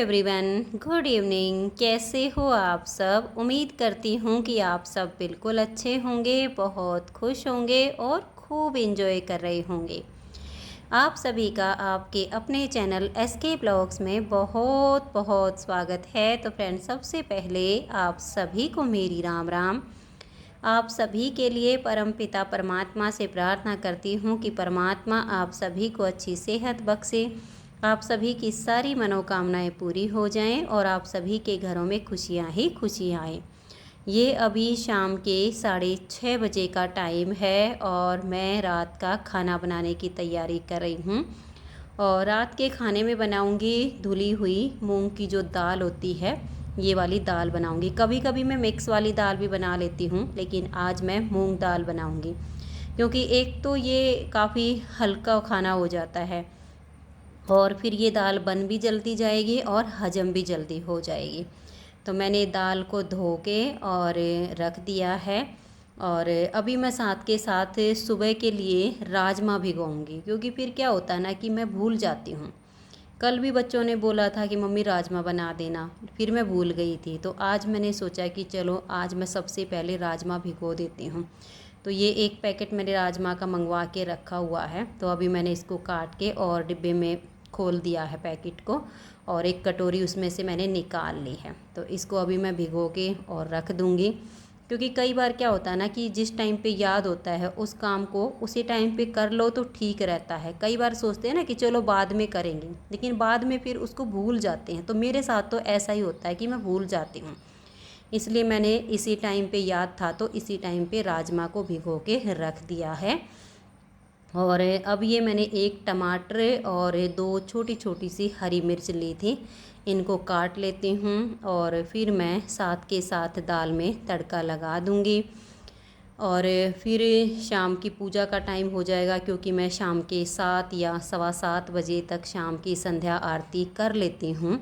Everyone, good evening. कैसे हो आप सब? उम्मीद करती हूँ कि आप सब बिल्कुल अच्छे होंगे, बहुत खुश होंगे और खूब इंजॉय कर रहे होंगे। आप सभी का आपके अपने चैनल एसके ब्लॉग्स में बहुत बहुत स्वागत है। तो फ्रेंड्स, सबसे पहले आप सभी को मेरी राम राम। आप सभी के लिए परमपिता परमात्मा से प्रार्थना करती हूँ कि परमात्मा आप सभी को अच्छी सेहत बख्शे, आप सभी की सारी मनोकामनाएं पूरी हो जाएं और आप सभी के घरों में खुशियां ही खुशियां आएँ। ये अभी शाम के 6:30 बजे का टाइम है और मैं रात का खाना बनाने की तैयारी कर रही हूँ। और रात के खाने में बनाऊँगी धुली हुई मूंग की जो दाल होती है, ये वाली दाल बनाऊँगी। कभी कभी मैं मिक्स वाली दाल भी बना लेती हूँ, लेकिन आज मैं मूंग दाल बनाऊँगी क्योंकि एक तो ये काफ़ी हल्का खाना हो जाता है और फिर ये दाल बन भी जल्दी जाएगी और हजम भी जल्दी हो जाएगी। तो मैंने दाल को धो के और रख दिया है। और अभी मैं साथ के साथ सुबह के लिए राजमा भिगोऊंगी, क्योंकि फिर क्या होता है ना कि मैं भूल जाती हूँ। कल भी बच्चों ने बोला था कि मम्मी राजमा बना देना, फिर मैं भूल गई थी। तो आज मैंने सोचा कि चलो आज मैं सबसे पहले राजमा भिगो देती हूँ। तो ये एक पैकेट मैंने राजमा का मंगवा के रखा हुआ है। तो अभी मैंने इसको काट के और डिब्बे में खोल दिया है पैकेट को, और एक कटोरी उसमें से मैंने निकाल ली है। तो इसको अभी मैं भिगो के और रख दूँगी, क्योंकि कई बार क्या होता है ना कि जिस टाइम पे याद होता है उस काम को उसी टाइम पे कर लो तो ठीक रहता है। कई बार सोचते हैं ना कि चलो बाद में करेंगे, लेकिन बाद में फिर उसको भूल जाते हैं। तो मेरे साथ तो ऐसा ही होता है कि मैं भूल जाती हूँ, इसलिए मैंने इसी टाइम पे याद था तो इसी टाइम पे राजमा को भिगो के रख दिया है। और अब ये मैंने एक टमाटर और 2 छोटी छोटी सी हरी मिर्च ली थी, इनको काट लेती हूँ और फिर मैं साथ के साथ दाल में तड़का लगा दूँगी। और फिर शाम की पूजा का टाइम हो जाएगा, क्योंकि मैं शाम के 7 या 7:15 बजे तक शाम की संध्या आरती कर लेती हूँ।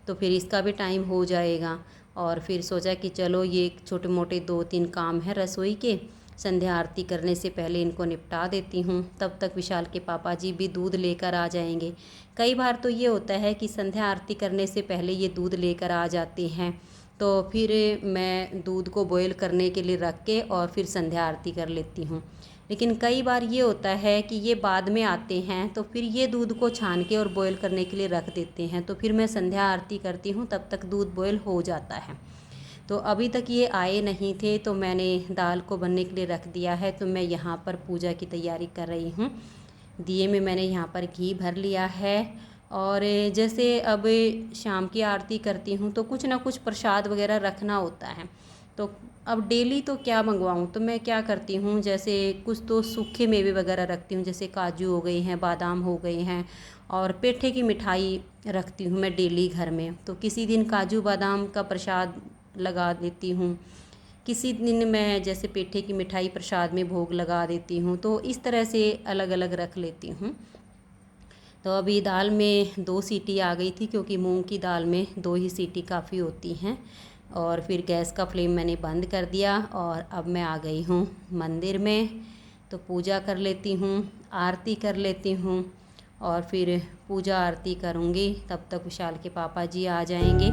तो फिर इसका भी टाइम हो जाएगा। और फिर सोचा कि चलो ये छोटे मोटे 2-3 काम हैं रसोई के, संध्या आरती करने से पहले इनको निपटा देती हूँ। तब तक विशाल के पापा जी भी दूध लेकर आ जाएंगे। कई बार तो ये होता है कि संध्या आरती करने से पहले ये दूध लेकर आ जाते हैं, तो फिर मैं दूध को बॉईल करने के लिए रख के और फिर संध्या आरती कर लेती हूँ। लेकिन कई बार ये होता है कि ये बाद में आते हैं, तो फिर ये दूध को छान के और बॉईल करने के लिए रख देते हैं। तो फिर मैं संध्या आरती करती हूँ, तब तक दूध बॉईल हो जाता है। तो अभी तक ये आए नहीं थे, तो मैंने दाल को बनने के लिए रख दिया है। तो मैं यहाँ पर पूजा की तैयारी कर रही हूँ। दिए में मैंने यहाँ पर घी भर लिया है। और जैसे अब शाम की आरती करती हूँ तो कुछ ना कुछ प्रसाद वगैरह रखना होता है। तो अब डेली तो क्या मंगवाऊँ, तो मैं क्या करती हूँ, जैसे कुछ तो सूखे मेवे वगैरह रखती हूँ, जैसे काजू हो गए हैं, बादाम हो गए हैं, और पेठे की मिठाई रखती हूँ मैं डेली घर में। तो किसी दिन काजू बादाम का प्रसाद लगा देती हूँ, किसी दिन मैं जैसे पेठे की मिठाई प्रसाद में भोग लगा देती हूँ। तो इस तरह से अलग अलग रख लेती हूँ। तो अभी दाल में 2 सीटी आ गई थी, क्योंकि मूंग की दाल में 2 ही सीटी काफ़ी होती हैं। और फिर गैस का फ्लेम मैंने बंद कर दिया और अब मैं आ गई हूँ मंदिर में। तो पूजा कर लेती हूँ, आरती कर लेती हूँ और फिर पूजा आरती करूँगी। तब तक विशाल के पापा जी आ जाएंगे।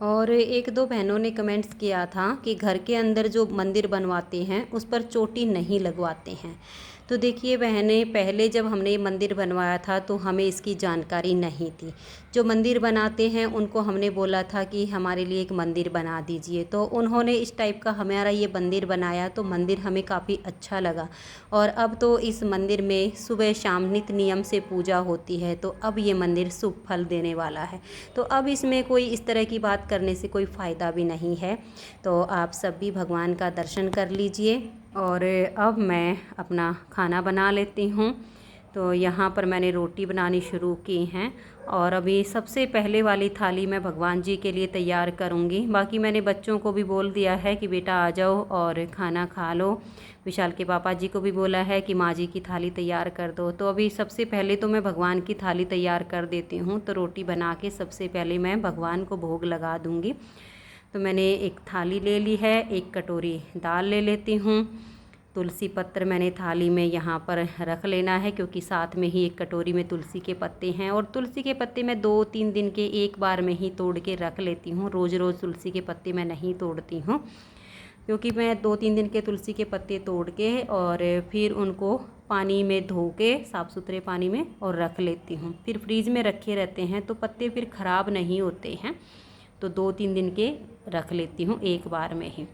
और 1-2 बहनों ने कमेंट्स किया था कि घर के अंदर जो मंदिर बनवाते हैं उस पर चोटी नहीं लगवाते हैं। तो देखिए बहनें, पहले जब हमने ये मंदिर बनवाया था तो हमें इसकी जानकारी नहीं थी। जो मंदिर बनाते हैं उनको हमने बोला था कि हमारे लिए एक मंदिर बना दीजिए, तो उन्होंने इस टाइप का हमारा ये मंदिर बनाया। तो मंदिर हमें काफ़ी अच्छा लगा। और अब तो इस मंदिर में सुबह शाम नित्य नियम से पूजा होती है। तो अब ये मंदिर शुभ फल देने वाला है। तो अब इसमें कोई इस तरह की बात करने से कोई फ़ायदा भी नहीं है। तो आप सब भी भगवान का दर्शन कर लीजिए। और अब मैं अपना खाना बना लेती हूँ। तो यहाँ पर मैंने रोटी बनानी शुरू की हैं और अभी सबसे पहले वाली थाली मैं भगवान जी के लिए तैयार करूँगी। बाकी मैंने बच्चों को भी बोल दिया है कि बेटा आ जाओ और खाना खा लो। विशाल के पापा जी को भी बोला है कि माँ जी की थाली तैयार कर दो। तो अभी सबसे पहले तो मैं भगवान की थाली तैयार कर देती हूँ। तो रोटी बना के सबसे पहले मैं भगवान को भोग लगा दूँगी। तो मैंने एक थाली ले ली है, एक कटोरी दाल ले लेती हूँ। तुलसी पत्र मैंने थाली में यहाँ पर रख लेना है, क्योंकि साथ में ही एक कटोरी में तुलसी के पत्ते हैं। और तुलसी के पत्ते मैं 2-3 दिन के एक बार में ही तोड़ के रख लेती हूँ। रोज़ रोज़ तुलसी के पत्ते मैं नहीं तोड़ती हूँ, क्योंकि मैं 2-3 दिन के तुलसी के पत्ते तोड़ के और फिर उनको पानी में धो के, साफ़ सुथरे पानी में, और रख लेती हूँ। फिर फ्रीज में रखे रहते हैं तो पत्ते फिर ख़राब नहीं होते हैं। तो 2-3 दिन के रख लेती हूँ एक बार में ही।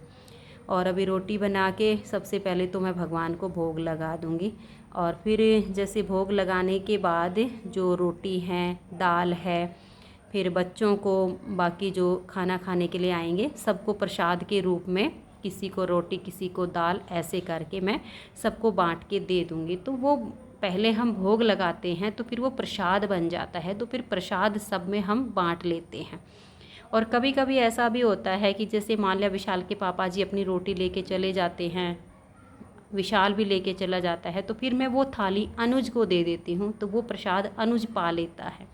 और अभी रोटी बना के सबसे पहले तो मैं भगवान को भोग लगा दूँगी। और फिर जैसे भोग लगाने के बाद जो रोटी है, दाल है, फिर बच्चों को, बाकी जो खाना खाने के लिए आएंगे, सबको प्रसाद के रूप में, किसी को रोटी, किसी को दाल, ऐसे करके मैं सबको बांट के दे दूँगी। तो वो पहले हम भोग लगाते हैं तो फिर वो प्रसाद बन जाता है, तो फिर प्रसाद सब में हम बांट लेते हैं। और कभी कभी ऐसा भी होता है कि जैसे मान लिया विशाल के पापा जी अपनी रोटी लेके चले जाते हैं, विशाल भी लेके चला जाता है, तो फिर मैं वो थाली अनुज को दे देती हूँ, तो वो प्रसाद अनुज पा लेता है।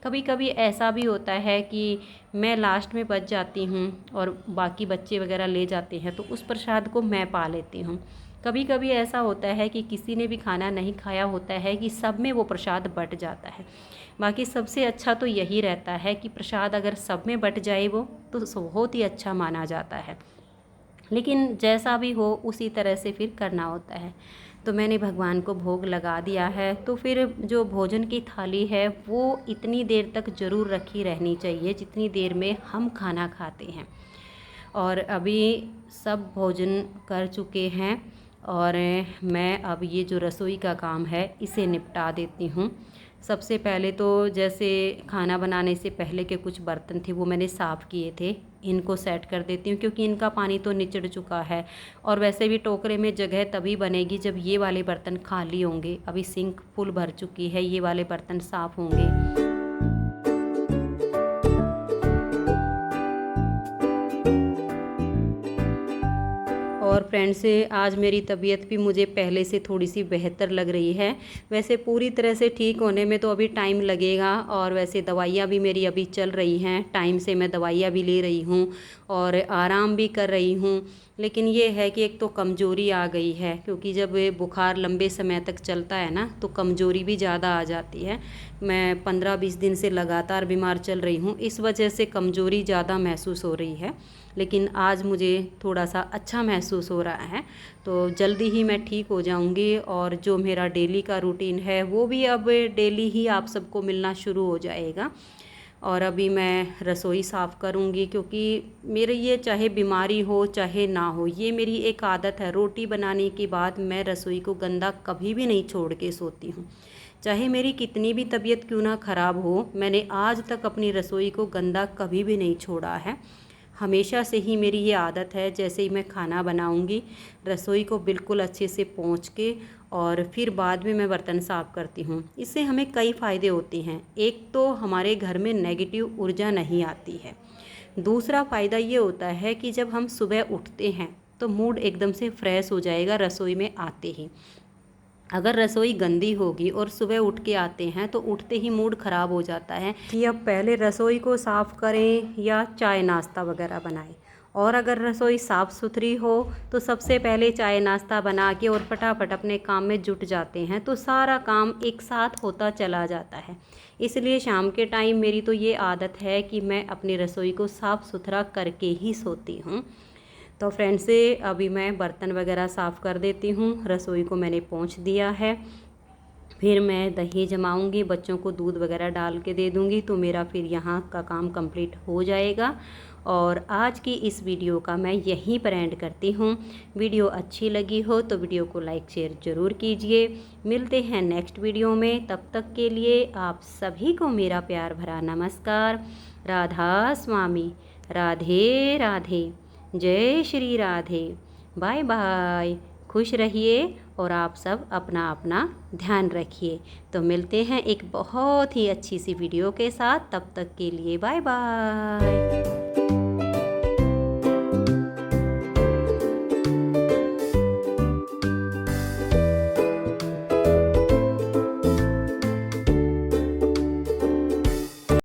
कभी कभी ऐसा भी होता है कि मैं लास्ट में बच जाती हूँ और बाकी बच्चे वगैरह ले जाते हैं, तो उस प्रसाद को मैं पा लेती हूँ। कभी कभी ऐसा होता है कि किसी ने भी खाना नहीं खाया होता है कि सब में वो प्रसाद बट जाता है। बाकी सबसे अच्छा तो यही रहता है कि प्रसाद अगर सब में बट जाए वो तो बहुत ही अच्छा माना जाता है। लेकिन जैसा भी हो उसी तरह से फिर करना होता है। तो मैंने भगवान को भोग लगा दिया है, तो फिर जो भोजन की थाली है वो इतनी देर तक ज़रूर रखी रहनी चाहिए जितनी देर में हम खाना खाते हैं। और अभी सब भोजन कर चुके हैं और मैं अब ये जो रसोई का काम है इसे निपटा देती हूँ। सबसे पहले तो जैसे खाना बनाने से पहले के कुछ बर्तन थे वो मैंने साफ़ किए थे, इनको सेट कर देती हूँ, क्योंकि इनका पानी तो निचड़ चुका है। और वैसे भी टोकरे में जगह तभी बनेगी जब ये वाले बर्तन खाली होंगे। अभी सिंक फुल भर चुकी है, ये वाले बर्तन साफ़ होंगे। और फ्रेंड्स, आज मेरी तबीयत भी मुझे पहले से थोड़ी सी बेहतर लग रही है। वैसे पूरी तरह से ठीक होने में तो अभी टाइम लगेगा, और वैसे दवाइयाँ भी मेरी अभी चल रही हैं, टाइम से मैं दवाइयाँ भी ले रही हूँ और आराम भी कर रही हूँ। लेकिन ये है कि एक तो कमज़ोरी आ गई है, क्योंकि जब बुखार लंबे समय तक चलता है ना तो कमज़ोरी भी ज़्यादा आ जाती है। मैं 15-20 दिन से लगातार बीमार चल रही हूँ, इस वजह से कमज़ोरी ज़्यादा महसूस हो रही है। लेकिन आज मुझे थोड़ा सा अच्छा महसूस हो रहा है, तो जल्दी ही मैं ठीक हो जाऊंगी। और जो मेरा डेली का रूटीन है वो भी अब डेली ही आप सबको मिलना शुरू हो जाएगा। और अभी मैं रसोई साफ़ करूंगी, क्योंकि मेरे ये चाहे बीमारी हो चाहे ना हो, ये मेरी एक आदत है। रोटी बनाने के बाद मैं रसोई को गंदा कभी भी नहीं छोड़ के सोती हूँ। चाहे मेरी कितनी भी तबीयत क्यों ना ख़राब हो, मैंने आज तक अपनी रसोई को गंदा कभी भी नहीं छोड़ा है। हमेशा से ही मेरी ये आदत है, जैसे ही मैं खाना बनाऊंगी रसोई को बिल्कुल अच्छे से पोंछ के और फिर बाद में मैं बर्तन साफ़ करती हूँ। इससे हमें कई फ़ायदे होते हैं। एक तो हमारे घर में नेगेटिव ऊर्जा नहीं आती है। दूसरा फ़ायदा ये होता है कि जब हम सुबह उठते हैं तो मूड एकदम से फ्रेश हो जाएगा रसोई में आते ही। अगर रसोई गंदी होगी और सुबह उठ के आते हैं तो उठते ही मूड ख़राब हो जाता है कि अब पहले रसोई को साफ़ करें या चाय नाश्ता वगैरह बनाएं। और अगर रसोई साफ़ सुथरी हो तो सबसे पहले चाय नाश्ता बना के और फटाफट अपने काम में जुट जाते हैं, तो सारा काम एक साथ होता चला जाता है। इसलिए शाम के टाइम मेरी तो ये आदत है कि मैं अपनी रसोई को साफ़ सुथरा करके ही सोती हूँ। तो फ्रेंड्स, अभी मैं बर्तन वगैरह साफ़ कर देती हूँ, रसोई को मैंने पोंछ दिया है। फिर मैं दही जमाऊँगी, बच्चों को दूध वगैरह डाल के दे दूँगी, तो मेरा फिर यहाँ का काम कंप्लीट हो जाएगा। और आज की इस वीडियो का मैं यहीं पर एंड करती हूँ। वीडियो अच्छी लगी हो तो वीडियो को लाइक शेयर ज़रूर कीजिए। मिलते हैं नेक्स्ट वीडियो में, तब तक के लिए आप सभी को मेरा प्यार भरा नमस्कार। राधा स्वामी, राधे राधे, जय श्री राधे। बाय बाय, खुश रहिए और आप सब अपना अपना ध्यान रखिए। तो मिलते हैं एक बहुत ही अच्छी सी वीडियो के साथ, तब तक के लिए बाय बाय।